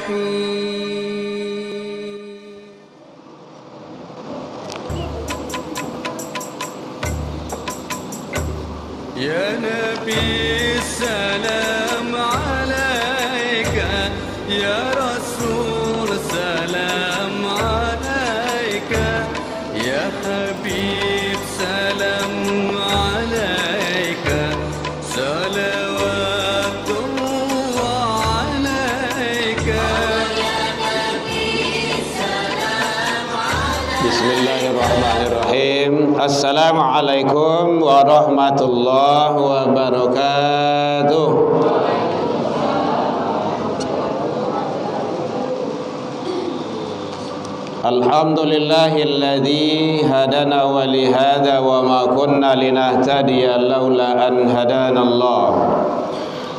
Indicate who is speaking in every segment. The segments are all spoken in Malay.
Speaker 1: يا نبي السلام عليك يا رسول سلام عليك يا حبيب سلام عليك صلوات الله عليك يا نبي السلام عليك.
Speaker 2: بسم الله الرحمن الرحيم. Assalamualaikum warahmatullahi wabarakatuh. Alhamdulillahilladzi hadana wa lihada wa ma kunna linahtadiya laula an hadanallah.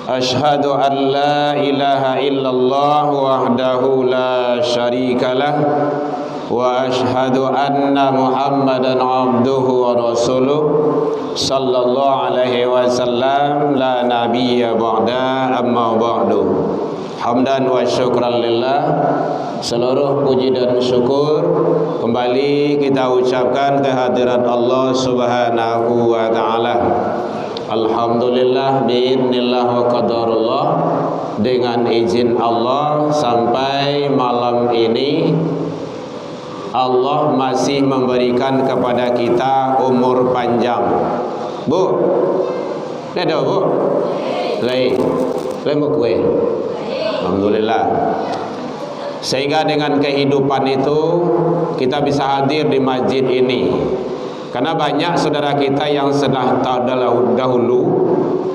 Speaker 2: Ashhadu an la ilaha illallah wahdahu la syarikalah wa ashhadu anna Muhammadan abduhu wa rasuluh sallallahu alaihi wasallam la nabiyya ba'da amma ba'du. Hamdan wa syukran lillah. Seluruh puji dan syukur kembali kita ucapkan kehadirat Allah Subhanahu wa taala. Alhamdulillah biidznillah wa qadarullah, dengan izin Allah sampai malam ini Allah masih memberikan kepada kita umur panjang. Bu, ada bu? Lain kue. Alhamdulillah. Sehingga dengan kehidupan itu kita bisa hadir di masjid ini. Karena banyak saudara kita yang sudah dahulu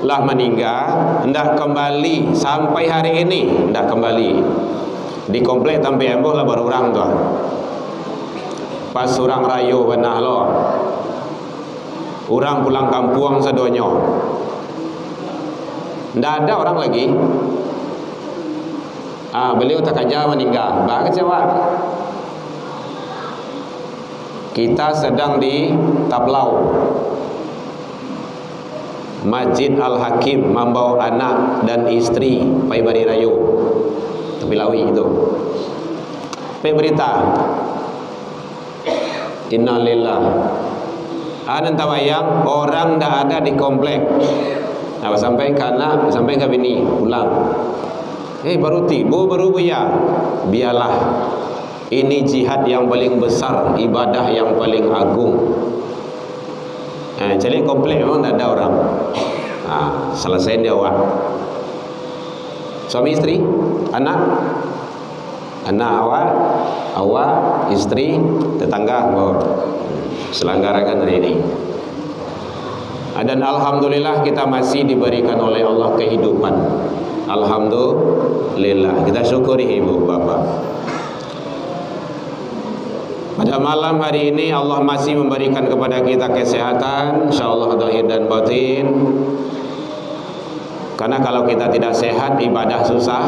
Speaker 2: lah meninggal, hendak kembali sampai hari ini, hendak kembali di komplek Tampi Emboh lah baru orang tuh. Pas orang rayu benah lo, orang pulang kampung sedonyo, ndak ada orang lagi. Beliau tak aja meninggal, bah kecewa. Kita sedang di Tablau, Masjid Al-Hakim, membawa anak dan istri pai bari rayu, Tepi Lawi itu. Pai berita. Innalillah. Ada tawayang orang dah ada di komplek. Nah, sampai ke bini pulang. Baru tiba baru buya. Biarlah. Ini jihad yang paling besar, ibadah yang paling agung. Jadi komplek memang tak ada orang. Selesai dia awak. Suami istri, anak awak, istri, tetangga selenggarakan hari ini. Dan alhamdulillah kita masih diberikan oleh Allah kehidupan. Alhamdulillah, kita syukuri ibu bapak. Pada malam hari ini Allah masih memberikan kepada kita kesehatan, insyaallah zahir dan batin. Karena kalau kita tidak sehat, ibadah susah.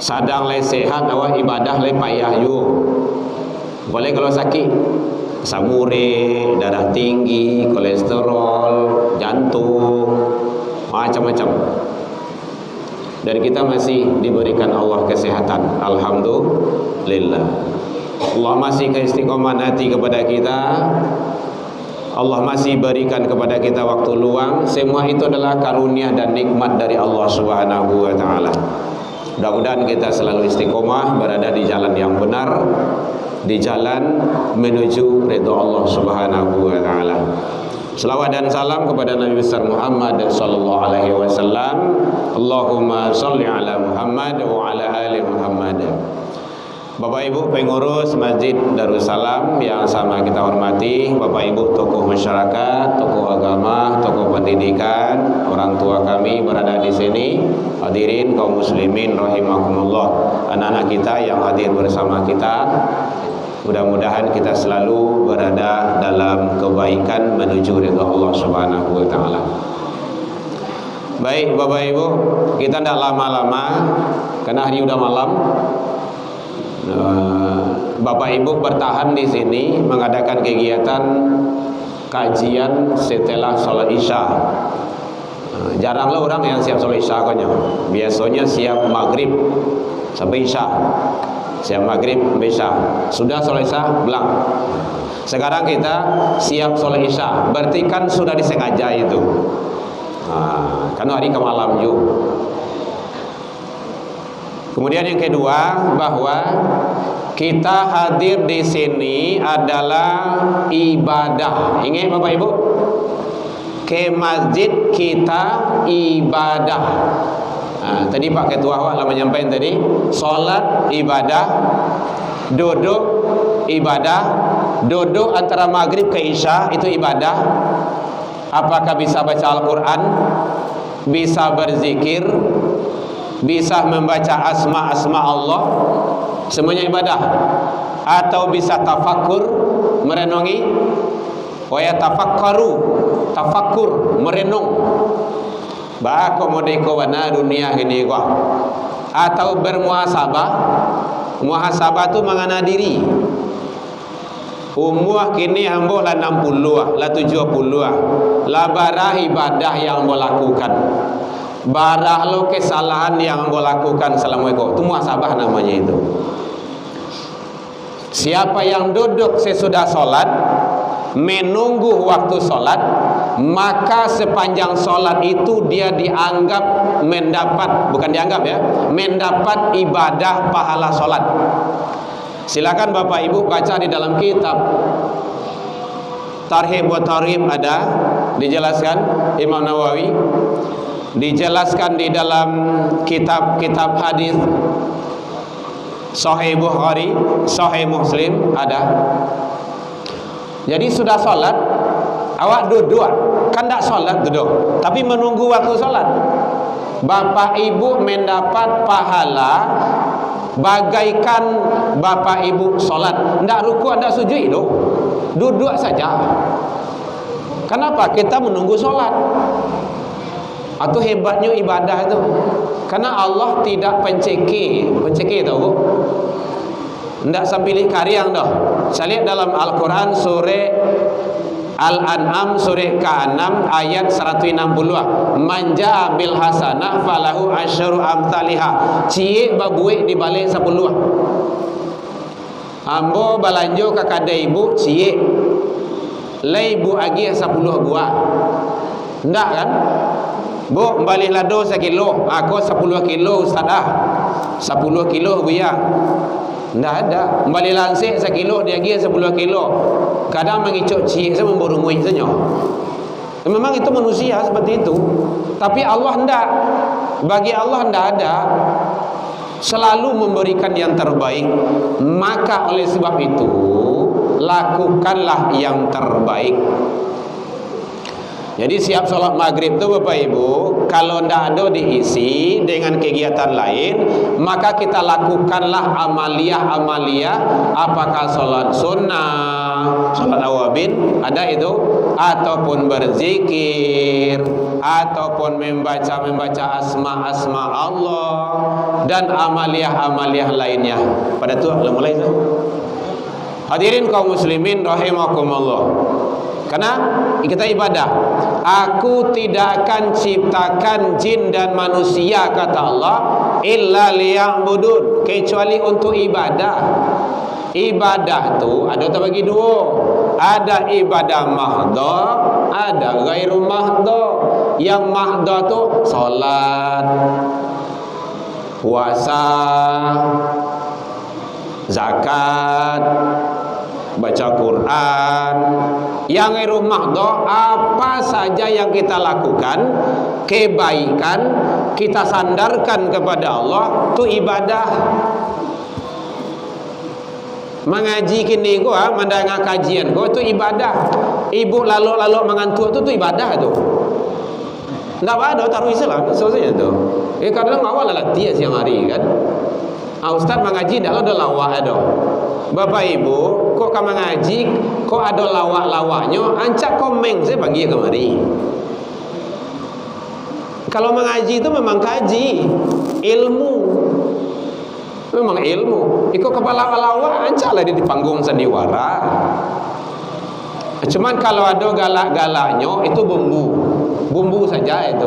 Speaker 2: Sadang lay sehat awak ibadah lay payah yu. Boleh kalau sakit samure, darah tinggi, kolesterol, jantung, macam-macam. Dan kita masih diberikan Allah kesehatan. Alhamdulillah. Allah masih keistiqomahan hati kepada kita. Allah masih berikan kepada kita waktu luang. Semua itu adalah karunia dan nikmat dari Allah Subhanahu wa taala. Mudah-mudahan kita selalu istiqomah berada di jalan yang benar, di jalan menuju ridha Allah Subhanahu wa taala. Selawat dan salam kepada Nabi besar Muhammad sallallahu alaihi wasallam. Allahumma shalli ala Muhammad wa ala ali Muhammad. Bapak Ibu pengurus Masjid Darussalam yang sama kita hormati, Bapak Ibu tokoh masyarakat, tokoh agama, tokoh pendidikan, orang tua kami berada di sini, hadirin kaum muslimin rahimakumullah, anak-anak kita yang hadir bersama kita. Mudah-mudahan kita selalu berada dalam kebaikan menuju ridha Allah Subhanahu wa taala. Baik Bapak Ibu, kita tidak lama-lama karena hari udah malam. Bapak Ibu bertahan di sini mengadakan kegiatan kajian setelah sholat Isya. Jaranglah orang yang siap solat isya kan. Biasanya siap maghrib sampai isya. Siap maghrib sampai isya. Sudah solat isya belang. Sekarang kita siap solat isya. Berarti kan sudah disengaja itu. Kan hari ke malam juga. Kemudian yang kedua, bahwa kita hadir di sini adalah ibadah. Ingat Bapak Ibu? Ke masjid kita ibadah. Tadi Pak Ketua awak lah menyampaikan tadi, solat ibadah, duduk ibadah, duduk antara maghrib ke isya itu ibadah. Apakah bisa baca Al-Quran, bisa berzikir, bisa membaca asma-asma Allah, semuanya ibadah. Atau bisa tafakur, merenungi, wa yatafakkaru, tafakur, merenung. Ba komodeko wana dunia ini gua. Atau bermuhasabah. Muhasabah tu mengana diri. Umuh kini ambo lah 60 lah 70 lah barah ibadah yang ambo lakukan. Barah lo kesalahan yang ambo lakukan selama itu muhasabah namanya itu. Siapa yang duduk sesudah solat menunggu waktu solat, maka sepanjang solat itu dia dianggap mendapat, bukan dianggap ya, mendapat ibadah pahala solat. Silakan Bapak Ibu baca di dalam kitab Tarhib wa Tarhib, ada dijelaskan Imam Nawawi, dijelaskan di dalam kitab-kitab hadis Sahih Bukhari, Sahih Muslim ada. Jadi sudah solat, awak duduk, kan tak solat duduk, tapi menunggu waktu solat. Bapak Ibu mendapat pahala bagaikan Bapak Ibu solat. Tidak ruku, tidak sujud itu, duduk saja. Kenapa? Kita menunggu solat. Atau hebatnya ibadah itu, karena Allah tidak penceki tahu. Tidak sampai kariang dah. Saya lihat dalam Al-Quran surah Al-An'am surah ke-6 ayat 160. Man ja'a bil hasanah falahu asyru amsalihha. Cie babuik dibalik 10. Ambo balanjo ke kadai ibu cie. Lai ibu agi 10 gua. Ndak kan? Bu balik lado 1 kilo. Aku 10 kilo ustaz 10 kilo buya. Tidak ada. Kembali lansik 1 kilo, dia lagi 10 kilo. Kadang mengicuk cik saya memborongui saja. Memang itu manusia seperti itu. Tapi Allah tidak. Bagi Allah tidak ada. Selalu memberikan yang terbaik. Maka oleh sebab itu lakukanlah yang terbaik. Jadi siap sholat maghrib itu Bapak Ibu, kalau tidak ada diisi dengan kegiatan lain, maka kita lakukanlah amaliyah-amaliyah. Apakah sholat sunnah, sholat awabin, ada itu, ataupun berzikir, ataupun membaca asma-asma Allah, dan amaliyah-amaliyah lainnya. Pada itu mulai. Hadirin kaum muslimin rahimakumullah. Karena kita ibadah. Aku tidak akan ciptakan jin dan manusia, kata Allah, illa liya'budun, kecuali untuk ibadah. Ibadah tu ada terbagi dua. Ada ibadah mahdha, ada ghairu mahdha. Yang mahdha tu salat, puasa, zakat, baca Quran. Yang ghairu mahdha, apa saja yang kita lakukan kebaikan, kita sandarkan kepada Allah, itu ibadah. Mengaji kini gua, mendengar kajian gua, itu ibadah. Ibu lalu mengantuk itu ibadah tu. Tidak ada taruh Islam selesai tu. Kadang awal latih siang hari kan. Ustaz mengaji dah ada lawak ada. Bapak Ibu, kok kamu ngaji, kok ada lawak-lawaknya, ancak komen saya bagi kemari. Kalau mengaji itu memang kaji, ilmu. Memang ilmu. Ikut kepala lawak, ancaklah dia di panggung sandiwara. Cuman kalau ada galak-galaknya, itu bumbu bumbu saja itu.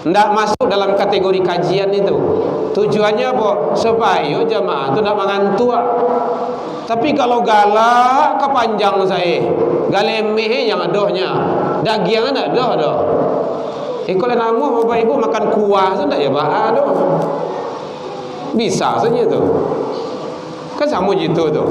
Speaker 2: Tidak masuk dalam kategori kajian itu. Tujuannya apa? Supaya jamaah itu tidak mengantuk. Tapi kalau galak kepanjang saya, galemeh yang adohnya, daging ada dah. Kalau namu bapak ibu makan kuah sudah ya pak aduh. Bisa saja tu. Kan sama gitu tu.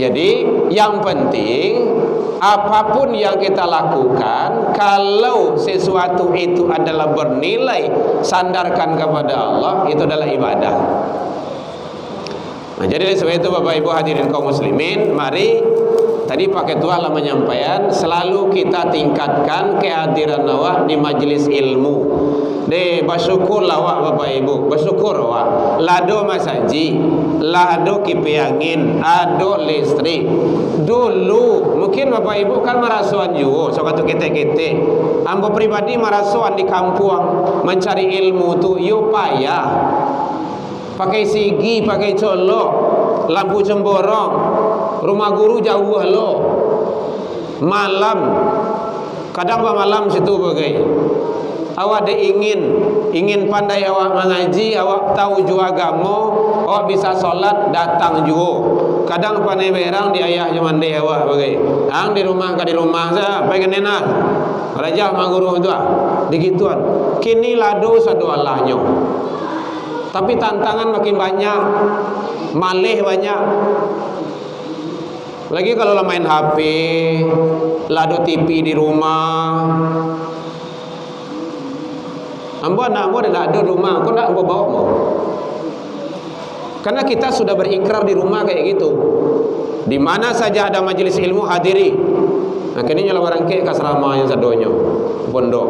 Speaker 2: Jadi yang penting apapun yang kita lakukan, kalau sesuatu itu adalah bernilai sandarkan kepada Allah, itu adalah ibadah. Nah, jadi sebab itu Bapak Ibu hadirin kaum muslimin, mari tadi Pak Ketua lah menyampaikan, selalu kita tingkatkan kehadiran awak di majlis ilmu. Bersyukur awak Bapak Ibu, bersyukur awak. Lado masaji, lado kipi angin, ado listrik. Dulu mungkin Bapak Ibu kan marasuan juga, sokatu kete-kete. Ambo pribadi marasuan di kampung mencari ilmu tu yo payah. Pakai sigi, pakai colok, lampu cemborong, rumah guru jauh lo, malam, kadang malam situ bagai. Awak ada ingin pandai awak mengaji, awak tahu jua agama, awak bisa solat, datang juga. Kadang pandai berang di ayah cuman deh awak bagai. Ang di rumah di rumah saja, pengen enak. Raja manguru itu digituan. Kini lado satu Allahnya. Tapi tantangan makin banyak, malih banyak. Lagi kalau main HP, lado TV di rumah. Ambo anak ambo tidak ada rumah, kau nak ambo bawa mo? Karena kita sudah berikrar di rumah kayak gitu. Di mana saja ada majelis ilmu hadiri. Nah, kini nyala barang ke asrama yang sadonyo, pondok.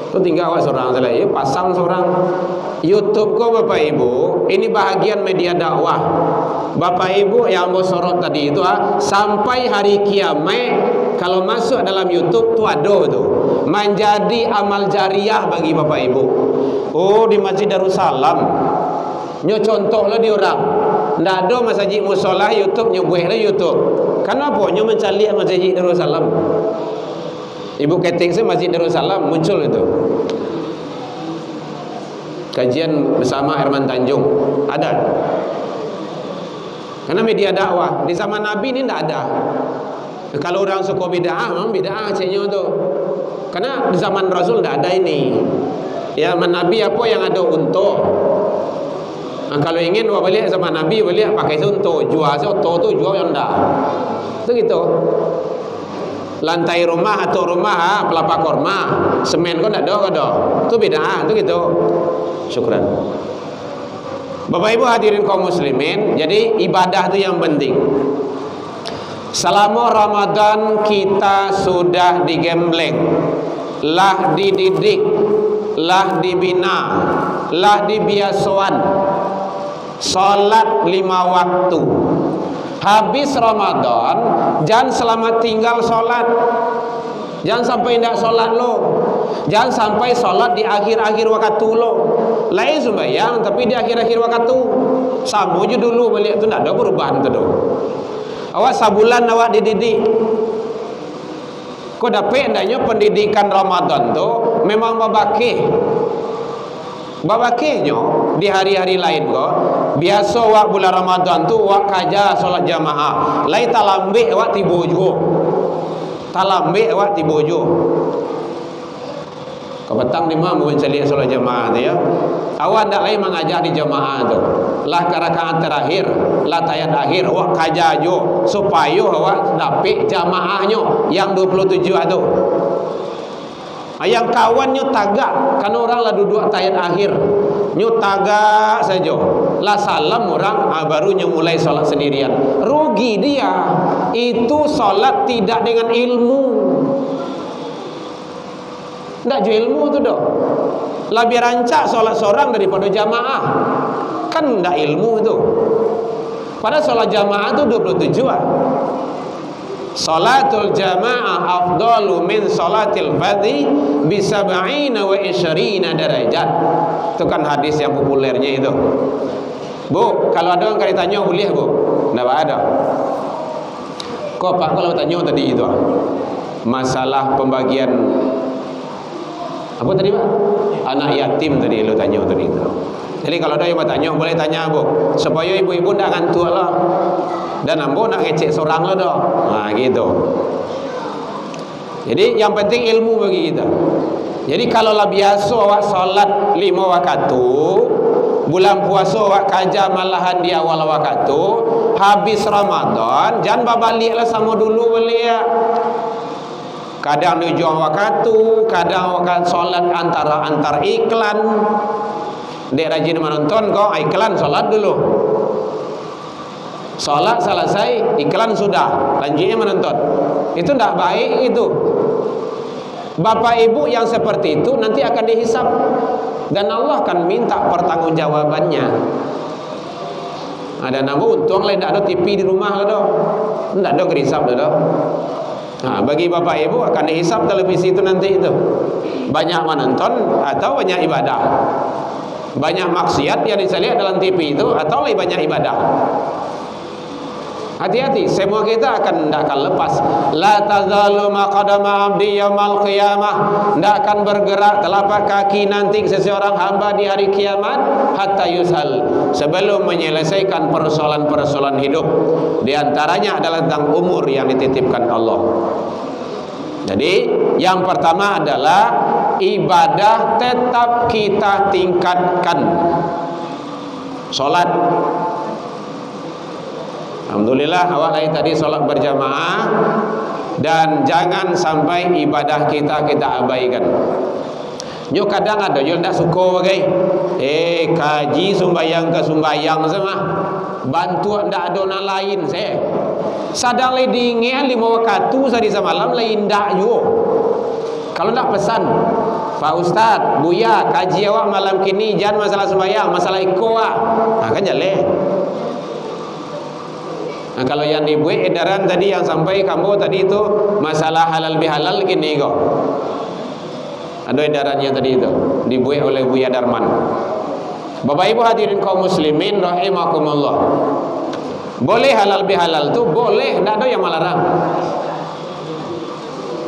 Speaker 2: Tu tinggal awak seorang saja, ya pasang seorang. YouTube kau Bapak Ibu, ini bahagian media dakwah. Bapak Ibu yang mau sorot tadi itu sampai hari kiamat kalau masuk dalam YouTube tu ada tu menjadi amal jariah bagi Bapak Ibu. Oh di Masjid Darussalam nyo contohlah di orang ndak ada masjid musola YouTube nyo buih lah YouTube. Kenapa nyo mencari Masjid Darussalam? Ibu keting saya Masjid Darussalam muncul itu. Kajian bersama Herman Tanjung ada. Karena media dakwah di zaman Nabi ini tidak ada. Kalau orang suka bid'ah, memang bid'ah ceknya tu. Karena di zaman Rasul tidak ada ini. Ya, zaman Nabi apa yang ada unta. Nah, kalau ingin wah balik zaman Nabi balik pakai unta, jual unta tu jual yang dah. Itu gitu. Lantai rumah atau rumah pelapa korma, semen kau tidak ada. Itu bid'ah, itu gitu. Syukran. Bapak Ibu hadirin kaum muslimin, jadi ibadah itu yang penting. Selama Ramadan kita sudah digembleng, lah dididik, lah dibina, lah dibiasuan. Salat 5 waktu. Habis Ramadan, jangan selamat tinggal salat. Jangan sampai tidak salat lo. Jangan sampai salat di akhir-akhir waktu lo. Lain sembahyang tapi di akhir-akhir waktu. Sama je dulu balik tu tidak ada perubahan tu. Awak sabulan awak dididik. Kau dapat endaknya pendidikan Ramadan tu memang babakeh. Babakehnya di hari-hari lain kau biasa awak bulan Ramadan tu awak kaja solat jamaah. Lain tak lambe awak tiba juga. Tak lambe awak tiba juga. Kau petang lima mau mencari solat jamaah tu ya. Awak tak lain mengajar di jamaah tu. Lah rakaat terakhir, lah tayat akhir awak kaja jo supaya awak dapat jamaahnya yang 27 tu. Yang kawannya tagak kan orang lah duduk tayat akhir. Nyu tagak saja. Lah salam orang baru mulai solat sendirian. Rugi dia. Itu solat tidak dengan ilmu. Tak jual ilmu tu dah. Lebih rancak solat seorang daripada jamaah. Kan tak ilmu tu. Padahal solat jamaah tu 27 ah. Salatul jamaah afdalu min salatil fardhi bi 70 wa 20 darajat. Itu kan hadis yang populernya itu. Bu, kalau ada orang tanya boleh bu? Tidak ada. Kok Pak kalau tanya tadi itu masalah pembagian Apa tadi Pak? Anak yatim tadi lu tanya tadi itu. Jadi kalau ada yang bertanya boleh tanya Bu, supaya ibu-ibu ndak ngantuk lah. Dan ambo nak ngecek seorang lah dah. Nah gitu. Jadi yang penting ilmu bagi kita. Jadi kalau lah biasa awak solat 5 waktu, bulan puasa awak kaja malahan di awal waktu, habis Ramadan jangan baliklah sama dulu boleh ya. Kadang tujuan waktu, kadang awak solat antar iklan. Dek rajin menonton kau iklan solat dulu. Solat selesai, iklan sudah, lanjutnya menonton. Itu tidak baik itu. Bapak ibu yang seperti itu nanti akan dihisap dan Allah akan minta pertanggungjawabannya. Ada nama untung lain tidak ada TV di rumah lah, tidak ada kerisap dah. Nah, bagi bapak ibu akan dihisap televisi itu nanti itu. Banyak menonton atau banyak ibadah. Banyak maksiat yang bisa lihat dalam TV itu atau lebih banyak ibadah. Hati-hati, semua kita tidak akan lepas. La tazalu maqadama abdi yaumal qiyamah. Tidak akan bergerak telapak kaki nanti seseorang hamba di hari kiamat hatta yusal, sebelum menyelesaikan persoalan-persoalan hidup. Di antaranya adalah tentang umur yang dititipkan Allah. Jadi yang pertama adalah ibadah tetap kita tingkatkan. Solat, alhamdulillah awak lain tadi solat berjamaah. Dan jangan sampai ibadah kita abaikan. Nyo kadang ada yo ndak suka bagai kaji sumbayang ke sumbayang sama bantu ndak ada orang lain saya sadang le dingin 5 waktu sehari semalam lain ndak yo. Kalau ndak pesan Pak Ustaz, Buya, kaji awak malam kini jangan masalah sembahyang, masalah iko nah kan jale. Nah kalau yang dibuat edaran tadi yang sampai kamu tadi itu masalah halal bihalal gini kok. Ada edarannya tadi itu dibuat oleh Buya Darman. Bapak Ibu hadirin kaum muslimin rahimakumullah. Boleh halal bihalal tuh boleh, tidak ada yang melarang.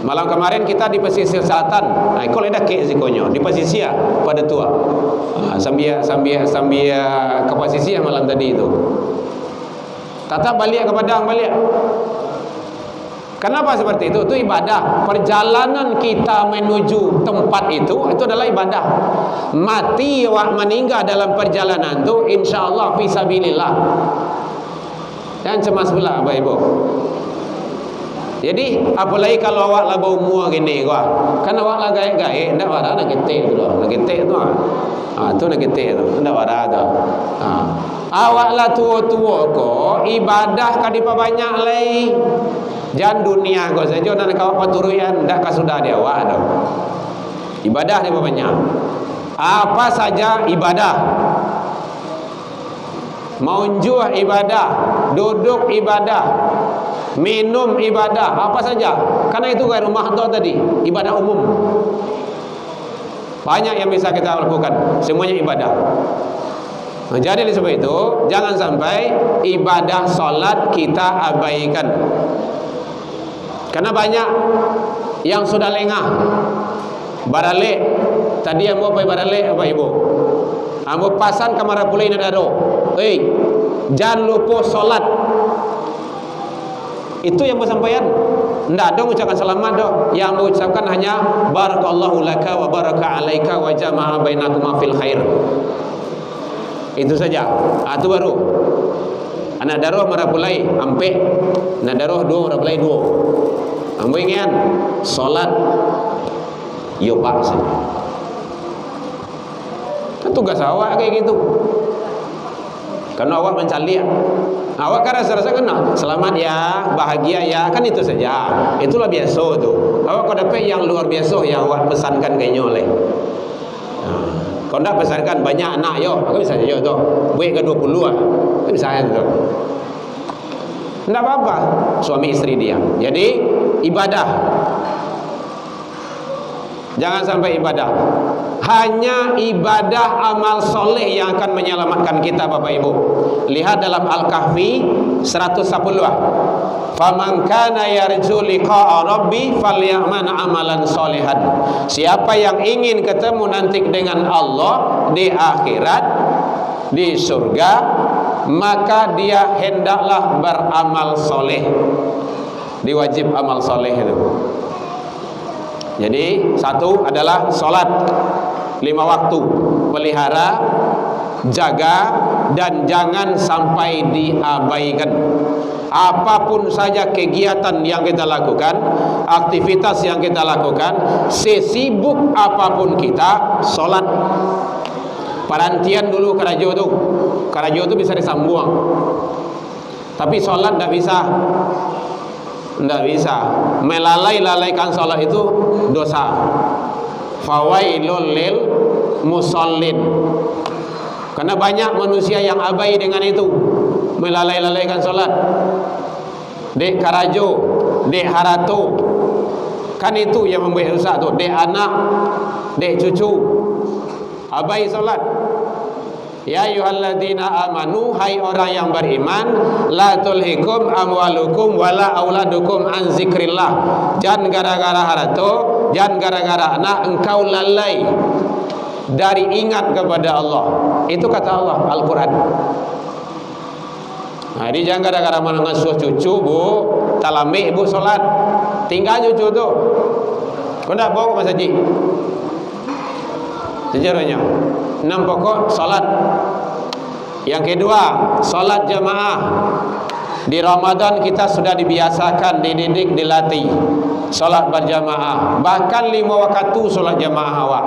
Speaker 2: Malam kemarin kita di pesisir selatan. Nah, kalau ada ke zikonya di pesisir pada tua. Sambil ke pesisir malam tadi itu. Tetap balik ke Padang balik. Kenapa seperti itu? Itu ibadah. Perjalanan kita menuju tempat itu adalah ibadah. Mati awak meninggal dalam perjalanan itu insyaallah fisabilillah. Jangan cemas pula Bapak Ibu. Jadi apalagi kalau awak lah bau muak gini gua. Kan awak lah gaek-gaek ndak wara nak ketek tu. Nak ketek tu. Tu nak ketek tu. Ndak wara tu. Awak lah tua-tua ko ibadah ka dipa banyak lai. Jangan dunia kau saja nak kau paturuyan ndak ka sudah dia awak tu. Ibadah dipa banyak. Apa saja ibadah. Maunjuh ibadah, duduk ibadah, minum ibadah, apa saja. Karena itu kan rumah tu tadi ibadah umum. Banyak yang bisa kita lakukan, semuanya ibadah. Nah, jadi oleh sebab itu jangan sampai ibadah solat kita abaikan. Karena banyak yang sudah lengah. Barale tadi yang mau barale apa ibu? Ambo pasan kamar pulai nadaro. Jangan lupa solat. Itu yang bersampaian. Tidak ada mengucapkan selamat dah. Yang mengucapkan hanya barakallahu laka wa baraka alaika wa jama'a bainakuma fil khair. Itu saja. Itu baru. Anak daroh marapulai ampe. Anak daroh 2 marapulai 2. Ambo ingat solat yo pak saja. Kan tugas awak kayak gitu. Karena awak mencari, awak kan rasa-rasa kena selamat ya, bahagia ya, kan itu saja. Itulah biasa tu. Awak kau dapat yang luar biasa yang awak pesankan kayaknya oleh. Kau nak pesankan banyak anak yo, kan bisa saja tu. Buat ke 20 kan bisa tu. Tidak apa-apa, suami istri dia. Jadi ibadah. Jangan sampai ibadah. Hanya ibadah amal soleh yang akan menyelamatkan kita Bapak Ibu. Lihat dalam Al-Kahfi 110. Faman kana yarju liqa'a rabbi falyamal amalan sholihan. Siapa yang ingin ketemu nanti dengan Allah di akhirat, di surga, maka dia hendaklah beramal soleh. Diwajib amal soleh itu. Jadi satu adalah salat 5 waktu, pelihara, jaga, dan jangan sampai diabaikan. Apapun saja kegiatan yang kita lakukan, aktivitas yang kita lakukan, sesibuk apapun kita, salat. Parantian dulu karajo tu bisa disambung, tapi salat tidak bisa. Tidak bisa. Melalaikan salat itu dosa. Fawailul lil musallin. Karena banyak manusia yang abai dengan itu, melalaikan salat. Dek karajo, dek harato, kan itu yang membuat rusak tu. Dek anak, dek cucu, abai salat. Ya ayyuhalladzina amanu, hai orang yang beriman, la tulhikum amwalukum wala auladukum an zikrillah. Jangan gara-gara harato, jangan gara-gara anak engkau lalai dari ingat kepada Allah. Itu kata Allah, Al-Quran. Nah, jadi jangan gara-gara mengasuh cucu, bu, talamik ibu solat, tinggal cucu tu. Kau nak bawa ke masjid? Sejarahnya 6 pokok solat. Yang kedua, solat jamaah. Di Ramadan kita sudah dibiasakan, dididik, dilatih solat berjamaah. Bahkan 5 waktu solat jamaah awak.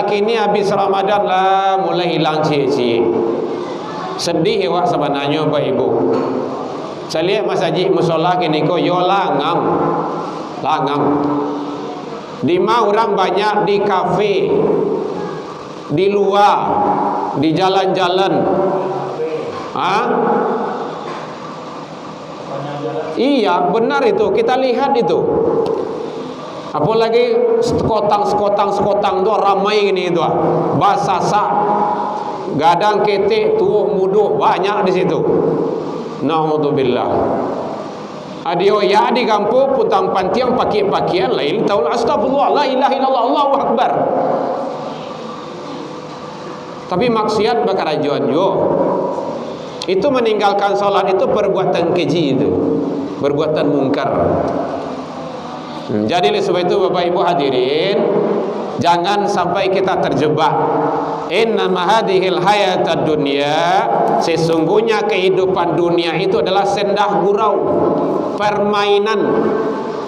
Speaker 2: Kini habis Ramadan lah mulai hilang cie-cie. Sedih awak sebenarnya Bapak Ibu. Saya lihat masjid musola kini ko yo langam. Di mana orang banyak di kafe, di luar, di jalan-jalan. Iya, benar itu. Kita lihat itu. Apalagi sekotang tu ramai ini itu. Basasa, gadang ketek, tuuh muduh banyak di situ. Naudzubillah. Adio ya di kampung putang pantiang pakai pakaian lain tahu astagfirullah la ilaha illallah Allahu akbar. Tapi maksiat bakarajuan jo. Itu meninggalkan salat itu perbuatan keji itu. Perbuatan mungkar. Jadi oleh sebab itu Bapak Ibu hadirin, jangan sampai kita terjebak. Inna mahadihil hayatad dunya, sesungguhnya kehidupan dunia itu adalah sendah gurau, permainan.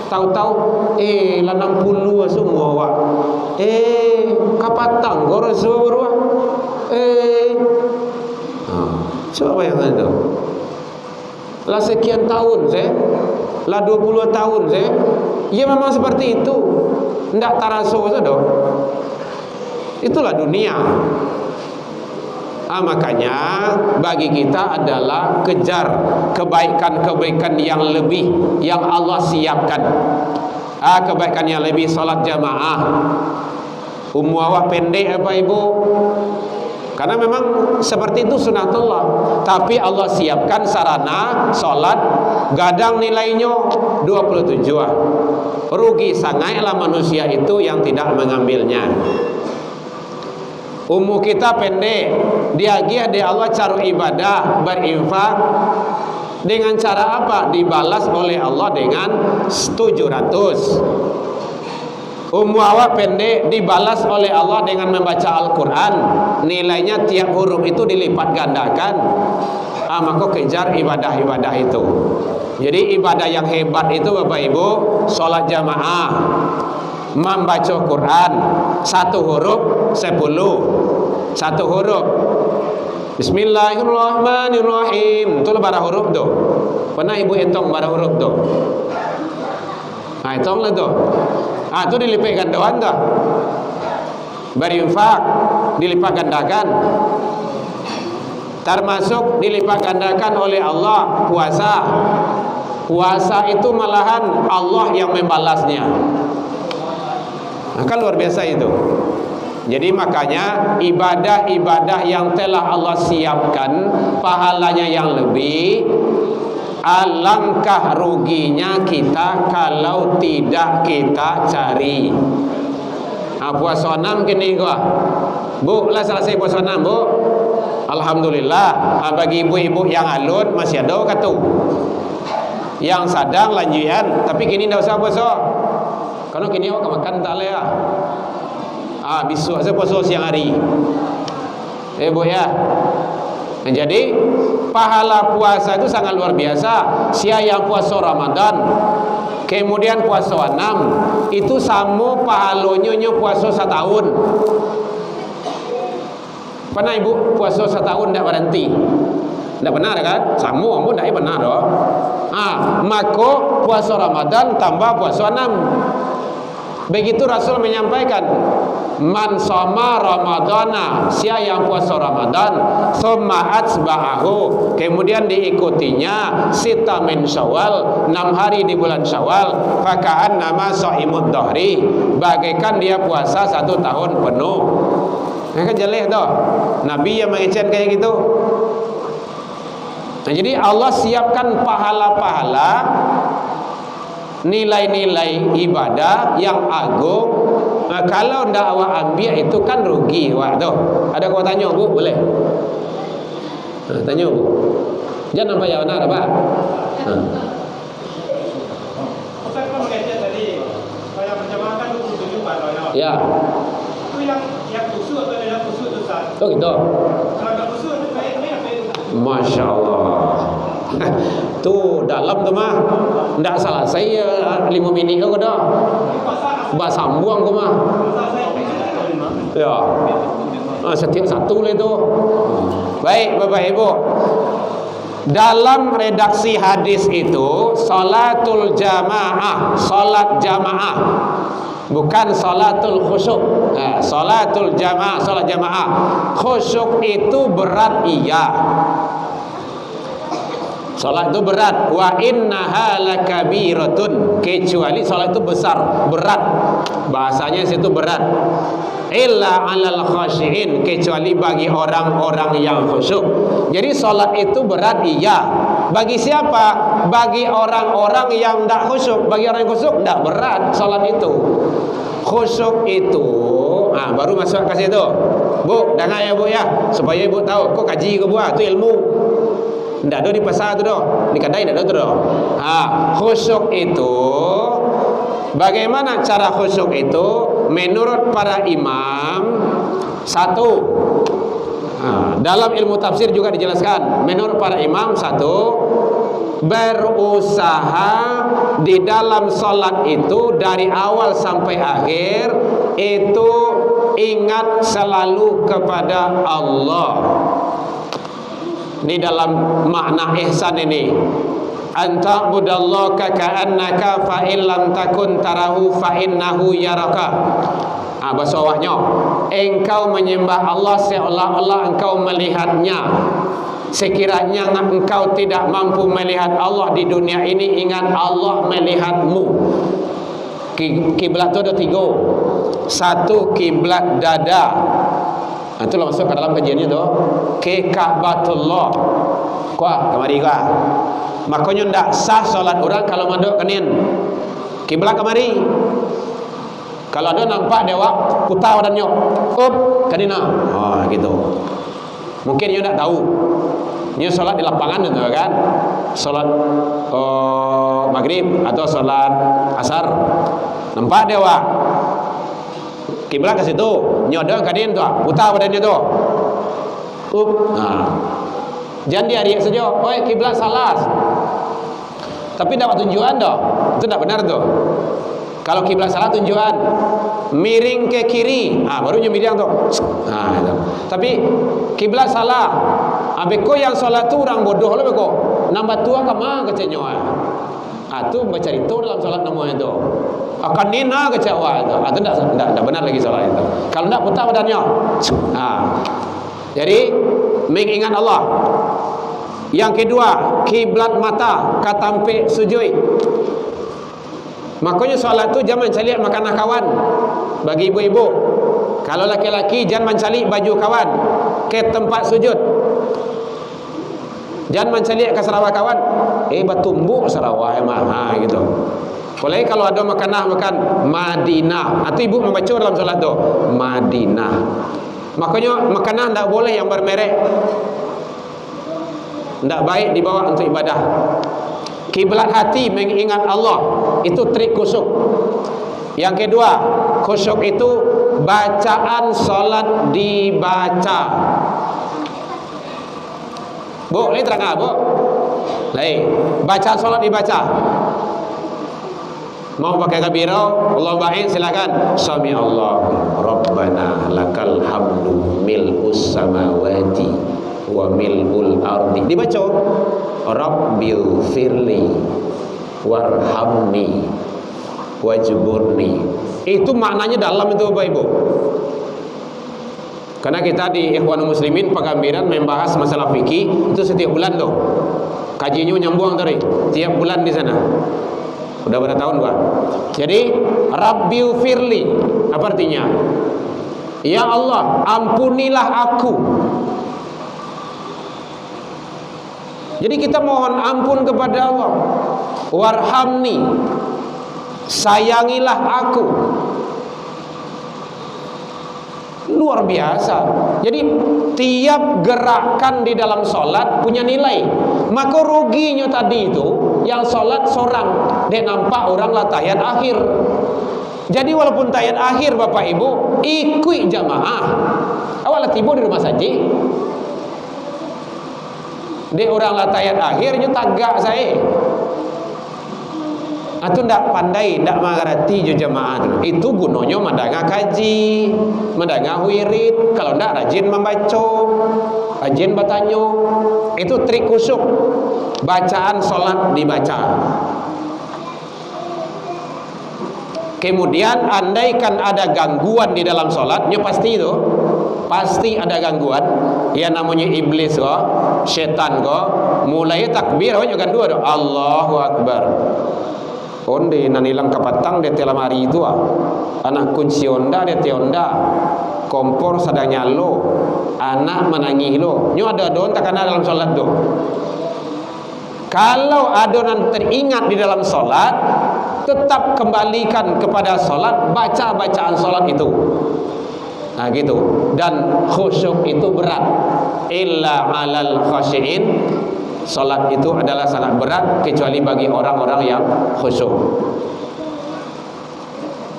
Speaker 2: Tahu-tahu lanang puluh semua wak. Kapatang gor semua. Coba bayangkan itu. Lah sekian tahun saya, lah 20 tahun saya. Ya memang seperti itu. Ndak taraso saja. Itulah dunia. Makanya bagi kita adalah kejar kebaikan-kebaikan yang lebih yang Allah siapkan. Kebaikan yang lebih, salat jamaah. Umur awak pendek apa Ibu? Karena memang seperti itu sunatullah. Tapi Allah siapkan sarana salat, gadang nilainya 27. Rugi sangatlah manusia itu yang tidak mengambilnya. Umur kita pendek, diagih di Allah cara ibadah, berinfak. Dengan cara apa? Dibalas oleh Allah dengan 700. Umur awak pendek, dibalas oleh Allah dengan membaca Al-Quran. Nilainya tiap huruf itu dilipat gandakan. Maka kejar ibadah-ibadah itu. Jadi ibadah yang hebat itu Bapak Ibu, sholat jamaah, membaca Quran, 1 huruf 10. 1 huruf Bismillahirrahmanirrahim. Itulah bara huruf tu. Pernah Ibu hitung bara huruf tu? Hitunglah tu. Itu dilipat gandakan tu. Berinfak dilipat gandakan. Termasuk dilipat gandakan oleh Allah puasa. Puasa itu malahan Allah yang membalasnya. Kan luar biasa itu. Jadi makanya ibadah-ibadah yang telah Allah siapkan pahalanya yang lebih, alangkah ruginya kita kalau tidak kita cari. Puasa 6 kini gua. Bu, lah selesai puasa 6, Bu. Alhamdulillah. Bagi ibu-ibu yang alun masih ada kata. Yang sadang lanjutan, tapi kini dah usah puasa. Kalau kini awak makan tak leh ah. Besok saya puasa siang hari. Bu ya. Jadi pahala puasa itu sangat luar biasa. Sia yang puasa Ramadan kemudian puasa 6 itu sama pahalanya puasa setahun. Pernah ibu puasa setahun tidak berhenti? Tidak benar kan? Sama pun tidak benar doh. Maka puasa Ramadan tambah puasa 6. Begitu Rasul menyampaikan, man shoma ramadana, sia yang puasa Ramadan, thumma atsba'ahu, kemudian diikutinya sita min Syawal, 6 hari di bulan Syawal, faka'an nama shaimud dhahri, bagaikan dia puasa 1 tahun penuh. Kan jelas tu. Nabi yang mengecan kayak gitu. Nah, jadi Allah siapkan pahala-pahala, nilai-nilai ibadah yang agung. Kalau ndak awak ambil itu kan rugi awak tu. Ada kau tanya Bu, boleh? Tanya Bu. Jangan nampak yang benar apa?
Speaker 3: Ustaz kan mengajar tadi, yang menjamaahkan 27 pada
Speaker 2: ya.
Speaker 3: Itu yang kusuk atau yang kusuk tu Ustaz?
Speaker 2: Oh gitu.
Speaker 3: Kalau tak kusuk tu baik apa itu?
Speaker 2: Masya Allah. Tu dalam tu mah ndak salah saya 5 minit kau dah. Bahasa sambung kau mah. Ya. Setiap satu lah itu. Baik Bapak Ibu. Dalam redaksi hadis itu salatul jamaah, salat jamaah. Bukan salatul khusyuk. Salatul jamaah, salat jamaah. Khusyuk itu berat iya. Salat itu berat. Wa innaha lakabiratun, kecuali salat itu besar, berat. Bahasanya situ berat. Illa 'alal khashiin, kecuali bagi orang-orang yang khusyuk. Jadi salat itu berat iya. Bagi siapa? Bagi orang-orang yang tidak khusyuk. Bagi orang yang khusyuk tidak berat salat itu. Khusyuk itu baru masuk ke situ. Bu, dengar ya Bu ya, supaya Ibu tahu. Kok kaji ke buat? Itu ilmu. Tidak ada di pasar tu dah. Di kedai tidak ada tu dah. Khusyuk itu, bagaimana cara khusyuk itu? Menurut para imam, satu, dalam ilmu tafsir juga dijelaskan. Menurut para imam, satu, berusaha di dalam solat itu dari awal sampai akhir itu ingat selalu kepada Allah. Di dalam makna ihsan ini, anta budallaka ka'annaka fa illam takun tarahu fa innahu yaraka. Bahasa awaknya, engkau menyembah Allah seolah-olah engkau melihatnya. Sekiranya engkau tidak mampu melihat Allah di dunia ini, ingat Allah melihatmu. Kiblat itu ada 3. Satu, kiblat dada. Itulah masuk ke dalam kajiannya tu. Ke Ka'batullah. Kuah kemari kuah. Makanya ndak sah solat orang kalau manduk kenin. Kiblat kemari. Kalau ada nampak dewa putar badannya. Kanina. Gitu. Mungkin dia tak tahu. Dia solat di lapangan tu kan. Solat maghrib atau solat asar. Nampak dewa. Kiblat ke situ, nyodong kadin tu, putar badannya tu. Jangan dia riak saja. Oi, kiblat salah. Tapi dapat tunjuan dah. Itu tak benar tu. Kalau kiblat salah tunjuan, miring ke kiri, baru miring tu. Itu. Tapi kiblat salah. Beko yang solat tu orang bodoh lah beko. Nambah tua kemana kecenya? Tu baca itu dalam solat namanya tu. Akan nina kecewa itu. Itu tidak benar lagi solat itu. Kalau tidak putar badannya. Jadi mengingat Allah. Yang kedua, kiblat mata, katampe sujud. Makanya solat tu jangan mencari makanan kawan. Bagi ibu-ibu, kalau laki-laki jangan mencari baju kawan ke tempat sujud. Jangan mencari ke sarawak kawan. batumbuk Sarawak mah gitu. Boleh kalau ada makan Madinah, atau ibu membaca dalam salat tu Madinah. Makanya makanan tak boleh yang bermerek, tak baik dibawa untuk ibadah. Kiblat hati mengingat Allah, itu trik khusyuk. Yang kedua, khusyuk itu bacaan salat dibaca. Bu, boleh terang bu? Lain, bacaan salat dibaca. Mau pakai kabiro, Allah baik silakan. Sami Allah, Rabbana lakal hamdu mil'us samawati wa mil'ul ardi. Dibaca, Rabbil firli warhamni wajburni. Itu maknanya dalam itu Bapak Ibu. Karena kita di Ikhwanul Muslimin Pagambiran membahas masalah fikih itu setiap bulan tuh. Kajinya nyambung tadi, tiap bulan di sana. Udah berapa tahun gua. Jadi Rabbil firli apa artinya? Ya Allah, ampunilah aku. Jadi kita mohon ampun kepada Allah. Warhamni, sayangilah aku. Luar biasa. Jadi tiap gerakan di dalam solat punya nilai. Maka ruginya tadi itu yang solat seorang, dia nampak orang lah tahiyat akhir. Jadi walaupun tahiyat akhir Bapak Ibu ikut jamaah. Awal tiba di rumah saja. Dia orang lah tahiyat akhirnya tagak saya. Atau ndak pandai, ndak mengerti jo jamaah itu. Itu gunanya mendengar kaji, mendengar wirid. Kalau ndak rajin membaca, rajin bertanya. Itu trik khusyuk. Bacaan solat dibaca. Kemudian andaikan ada gangguan di dalam solatnya, pasti itu, pasti ada gangguan. Ya namanya iblis kok, setan kok. Mulai takbir, juga dua doa Allahu Akbar. Onde nanilang kapatang dia telah mari itu anak kunci onda dia tionda kompor sedang nyalo anak menangis lo nyo ada adon tak kena dalam solat do. Kalau adonan teringat di dalam solat, tetap kembalikan kepada solat, baca bacaan solat itu. Nah gitu. Dan khusyuk itu berat. Illa alal khashiin. Salat itu adalah sangat berat kecuali bagi orang-orang yang khusyuk.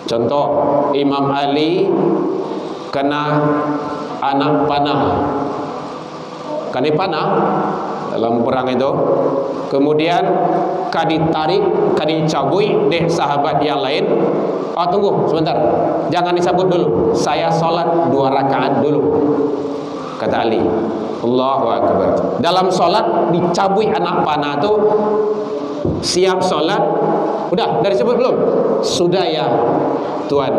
Speaker 2: Contoh Imam Ali kena anak panah. Kena panah dalam perang itu. Kemudian ditarik, dicabui deh sahabat yang lain. Oh tunggu sebentar, jangan disabut dulu. Saya salat 2 rakaat dulu. Kata Ali. Allahu Akbar. Dalam solat dicabui anak panah tu, siap solat. Udah, dari sebut belum? Sudah ya Tuan.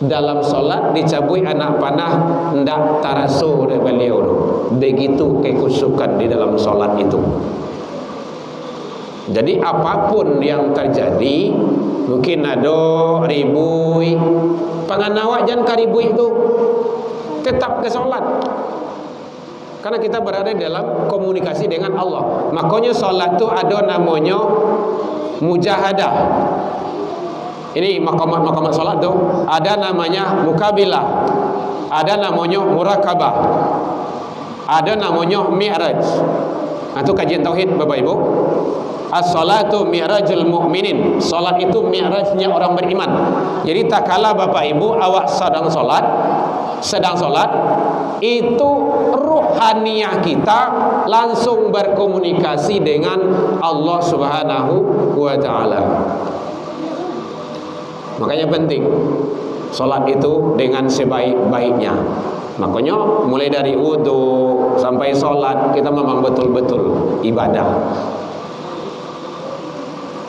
Speaker 2: Dalam solat dicabui anak panah, ndak taraso dari beliau. Begitu kekhusyukan di dalam solat itu. Jadi apapun yang terjadi, mungkin ada ribui, panganawak jangan karibui itu. Tetap ke solat. Karena kita berada dalam komunikasi dengan Allah. Makanya solat itu ada namanya mujahadah. Ini maqamat solat tuh ada namanya mukabilah, ada namanya murakabah, ada namanya mi'raj. Itu kajian tauhid Bapak Ibu. As-salatu mi'rajul mu'minin. Salat itu mi'rajnya orang beriman. Jadi tak kala Bapak Ibu awak sedang solat, itu ruhaniyah kita langsung berkomunikasi dengan Allah Subhanahu wa ta'ala. Makanya penting solat itu dengan sebaik-baiknya. Makanya mulai dari wudu sampai solat kita memang betul-betul ibadah.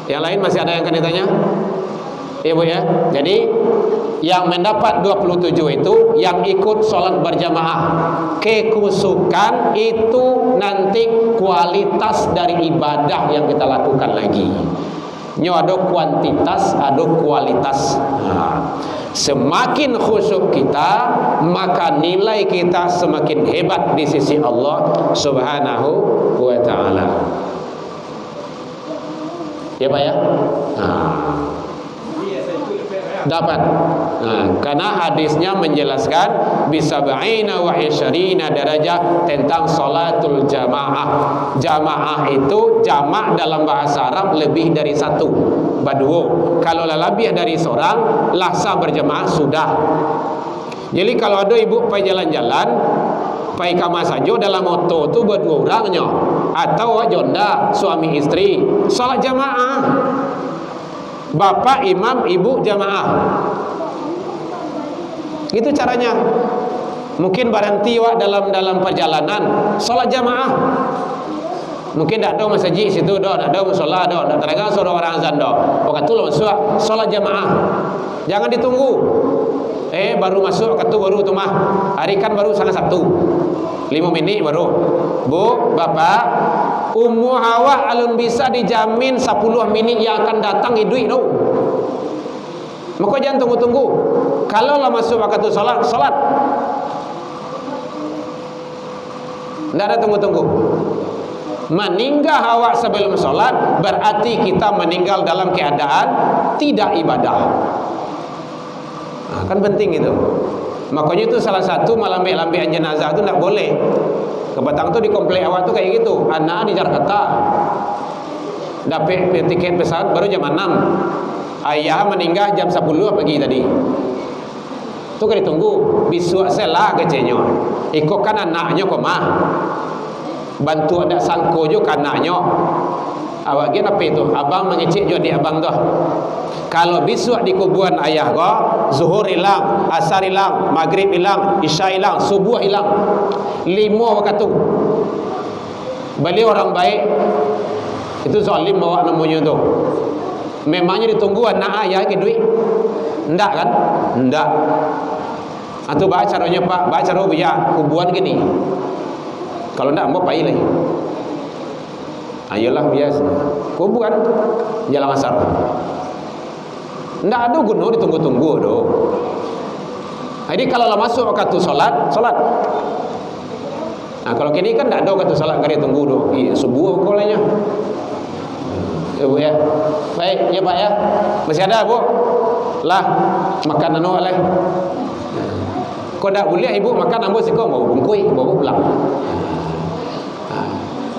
Speaker 2: Yang lain masih ada yang akan ditanya? Ibu ya. Jadi yang mendapat 27 itu yang ikut sholat berjamaah. Kekhusyukan itu nanti kualitas dari ibadah yang kita lakukan lagi. Nyo ada kuantitas, ada kualitas. Semakin khusyuk kita, maka nilai kita semakin hebat di sisi Allah Subhanahu wa ta'ala. Ya Pak ya?
Speaker 3: Iya, saya ikut lebih ya.
Speaker 2: Dapat. Karena hadisnya menjelaskan bisab'ina wa isyarina darajah tentang salatul jamaah. Jamaah itu jamak dalam bahasa Arab lebih dari satu, baduo. Kalau lebih dari seorang, lahsa berjamaah sudah. Jadi kalau ada ibu pergi jalan-jalan, pergi ke masajo dalam motor tu berdua orangnya, atau jonda suami istri, salat jamaah. Bapak imam, ibu jamaah. Itu caranya. Mungkin berhenti dalam perjalanan, salat jamaah. Mungkin tak ada masjid situ, tak ada musola, tak terangkan suara orang azan dah. Waktu tu masuk salat jamaah. Jangan ditunggu. Baru masuk waktu baru tu mah. Hari kan baru setengah 1. 5 minit baru. Bu, Bapak, umur awak alun bisa dijamin 10 minit yang akan datang hidup tu. Maka jangan tunggu-tunggu. Kalau lah masuk waktu salat. Tidak ada tunggu-tunggu. Meninggal awak sebelum salat berarti kita meninggal dalam keadaan tidak ibadah. Kan penting itu. Makanya itu salah satu melambai-lambaian jenazah itu tidak boleh. Kebatang tu di komplek awak tu kayak gitu. Anak di Jakarta dapat tiket pesawat baru jam 6. Ayah meninggal jam 10 pagi tadi. Tu kan ditunggu. Besok selah kecenya. Ikutkan anaknya ke mah. Bantu ada sangko juga anaknya. Awak gini apa itu? Abang mengecek juga di abang tu. Kalau besok di kuburan ayah kau, zuhur hilang, asar hilang, maghrib hilang, isya hilang, subuh hilang, 5 waktu. Beliau orang baik, itu zalim bawa namanya tu. Memangnya ditunggu anak ayah ke duit? Ndak kan? Ndak. Atau baca caranya Pak, baca cara biar kuburan gini. Kalau ndak mau payah lagi. Ayolah biasa. Kuburan jalan asar. Ndak ada guna ditunggu-tunggu doh. Jadi kalau lah masuk waktu solat. Nah kalau kini kan ndak ada waktu solat kali tunggu doh. Subuh kolanya. Bu ya. Baik ya Pak ya. Masih ada Bu? Lah makan anu oleh. Kau ndak boleh ibu makan ambo siko mau bungkui bawa pulang.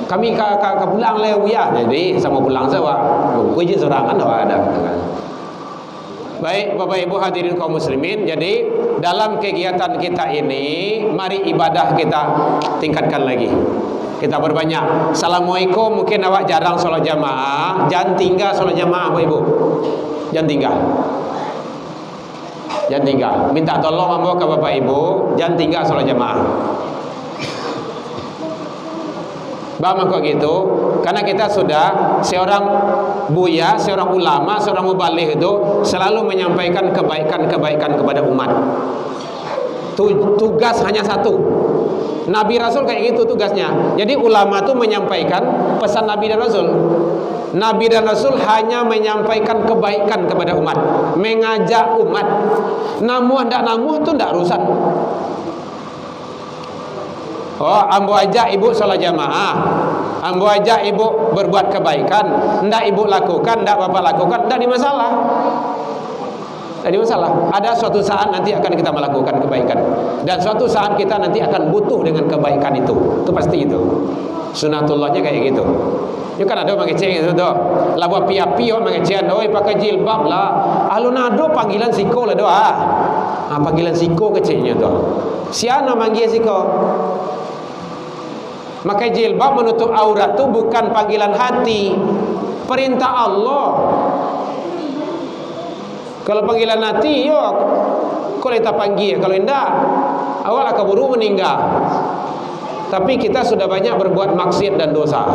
Speaker 2: Kami ke pulang le ya. Jadi sama pulang saja bungkui je sorangan dah ada. Baik Bapak Ibu hadirin kaum muslimin, jadi dalam kegiatan kita ini mari ibadah kita tingkatkan lagi. Kita berbanyak. Assalamualaikum, mungkin awak jarang solat jamaah, jangan tinggal solat jamaah Bapak Ibu. Jangan tinggal. Jangan tinggal. Minta tolong ambo ke Bapak Ibu, jangan tinggal solat jamaah. Bagaimana kok gitu? Karena kita sudah seorang buya, seorang ulama, seorang mubaligh itu selalu menyampaikan kebaikan-kebaikan kepada umat. Tugas hanya satu. Nabi Rasul kayak gitu tugasnya. Jadi ulama itu menyampaikan pesan Nabi dan Rasul. Nabi dan Rasul hanya menyampaikan kebaikan kepada umat, mengajak umat. Namuh ndak namuh itu ndak urusan. Oh, ambo ajak ibu salat jamaah, ambo ajak ibu berbuat kebaikan, ndak ibu lakukan, ndak bapak lakukan, ndak di masalah. Ndak di masalah. Ada suatu saat nanti akan kita melakukan kebaikan, dan suatu saat kita nanti akan butuh dengan kebaikan itu pasti itu. Sunatullahnya kayak gitu. Itu kan ada mengecek itu doh. Lah buat piap-piap mengecek, oi pakai jilbab lah. Alun ado panggilan siko lah doa. Panggilan siko keceknya doh. Siapa manggil siko? Maka jilbab menutup aurat itu bukan panggilan hati, perintah Allah. Kalau panggilan hati, yo, kau kita panggil. Kalau tidak, awal akan buru meninggal. Tapi kita sudah banyak berbuat maksiat dan dosa.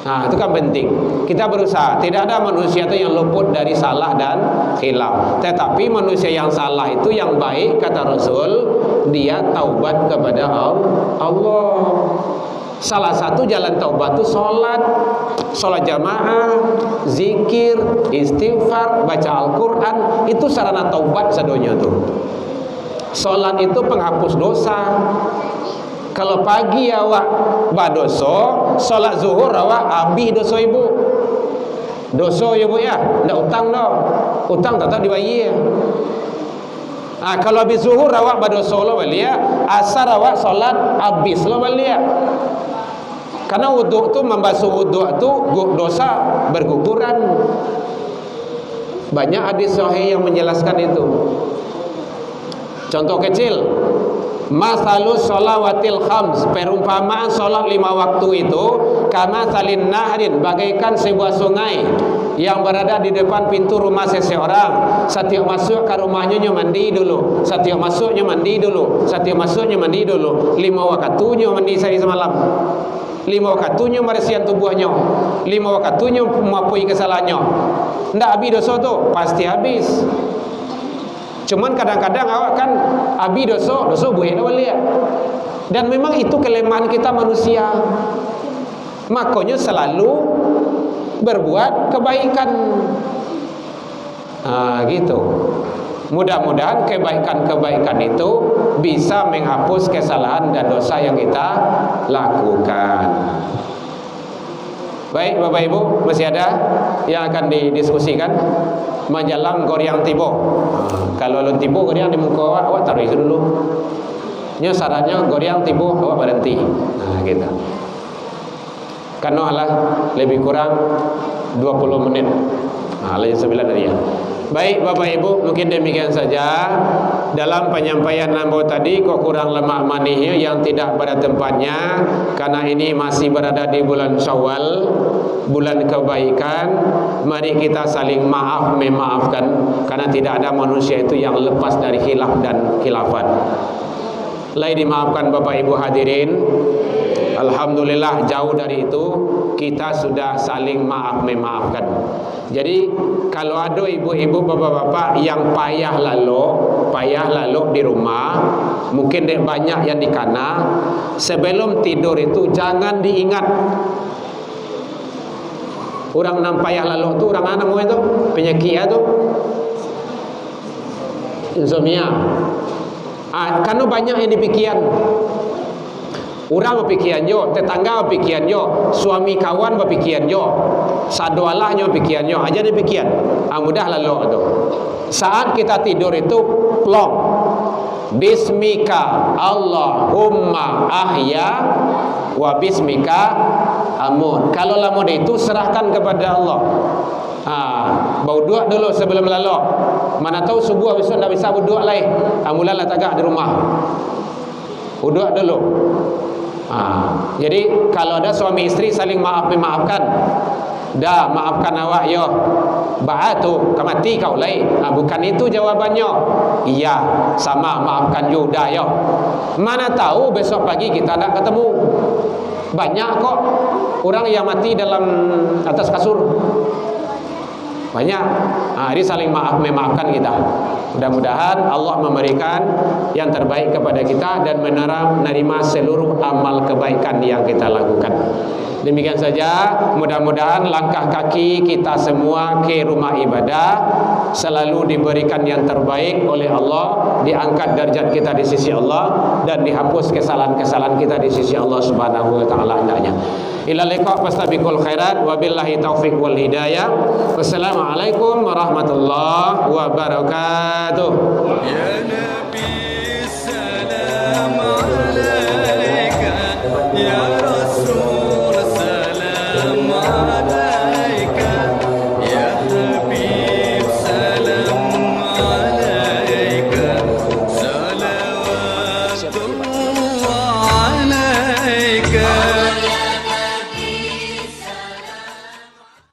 Speaker 2: Nah, itu kan penting. Kita berusaha. Tidak ada manusia itu yang luput dari salah dan khilaf. Tetapi manusia yang salah itu yang baik kata Rasul, dia taubat kepada Allah. Salah satu jalan taubat itu salat jamaah, zikir, istighfar, baca Al-Quran. Itu sarana taubat sadonya tuh. Salat itu penghapus dosa. Kalau pagi awak badoso, solat zuhur awak habis dosa ibu. Dosa ya bu ya, ndak utang dah. Utang tetap dibayar. Kalau habis zuhur awak badoso lo balik, asar awak solat habis lo balik. Karena wuduk tu, membasuh wuduk tu dosa berguguran. Banyak hadis sahih yang menjelaskan itu. Contoh kecil, masalus sholawatil khams, perumpamaan solat 5 waktu itu kama salin nahrin, bagaikan sebuah sungai yang berada di depan pintu rumah seseorang. Setiap masuk ke rumahnya mandi dulu, setiap masuknya mandi dulu, setiap masuknya mandi dulu. 5 waktunya mandi sehari semalam, 5 waktunya meresian tubuhnya, 5 waktunya mengakui kesalahannya. Ndak habis dosa tu, pasti habis. Cuman kadang-kadang awak kan habis dosa buih dah balik. Dan memang itu kelemahan kita manusia. Makanya selalu berbuat kebaikan. Gitu. Mudah-mudahan kebaikan-kebaikan itu bisa menghapus kesalahan dan dosa yang kita lakukan. Baik Bapak Ibu, masih ada yang akan didiskusikan? Menjalang goryang tibo. Kalau lo tibo goryang di muka awak taruh itu dulu. Nya syaratnya goryang tibo awak berhenti. Gitu. Karena lah lebih kurang 20 menit. Lagi 9 dari ya. Baik Bapak Ibu, mungkin demikian saja dalam penyampaian nambah tadi. Kok kurang lemak manihnya yang tidak pada tempatnya, karena ini masih berada di bulan Syawal, bulan kebaikan. Mari kita saling maaf memaafkan, karena tidak ada manusia itu yang lepas dari khilaf dan khilafat. Lai dimaafkan Bapak Ibu hadirin. Alhamdulillah jauh dari itu kita sudah saling maaf memaafkan. Jadi kalau ada ibu-ibu bapak-bapak yang payah lalu di rumah, mungkin banyak yang dikana, sebelum tidur itu jangan diingat. Orang nam payah lalu tu orang mana itu penyakit itu insomnia. Karena banyak yang dipikirkan. Orang berpikiran jo, tetangga berpikiran jo, suami kawan berpikiran jo, sadualahnya berpikiran jo, aja dipikiran. Mudah lalu tu. Saat kita tidur itu plong. Bismika Allahumma ahya wa bismika amut. Kalau lamun itu serahkan kepada Allah. Bau dua dulu sebelum lalu. Mana tahu subuh besok tak bisa berdoa lagi. Mulalah tagak di rumah. Berdoa dulu. Jadi kalau ada suami istri saling maaf memaafkan, dah maafkan awak yo, ba'atu kamati kau lai. Bukan itu jawabannya. Iya, sama maafkan juga yo. Mana tahu besok pagi kita nak ketemu. Banyak kok orang yang mati dalam atas kasur. Banyak. Ini saling maaf memaafkan kita. Mudah-mudahan Allah memberikan yang terbaik kepada kita dan menerima seluruh amal kebaikan yang kita lakukan. Demikian saja, mudah-mudahan langkah kaki kita semua ke rumah ibadah selalu diberikan yang terbaik oleh Allah, diangkat derajat kita di sisi Allah dan dihapus kesalahan-kesalahan kita di sisi Allah Subhanahu wa taala hendaknya. Ila liqa fastabiqul khairat wa billahi taufiq wal hidayah. Wassalamualaikum warahmatullahi wabarakatuh.
Speaker 1: Ya Nabi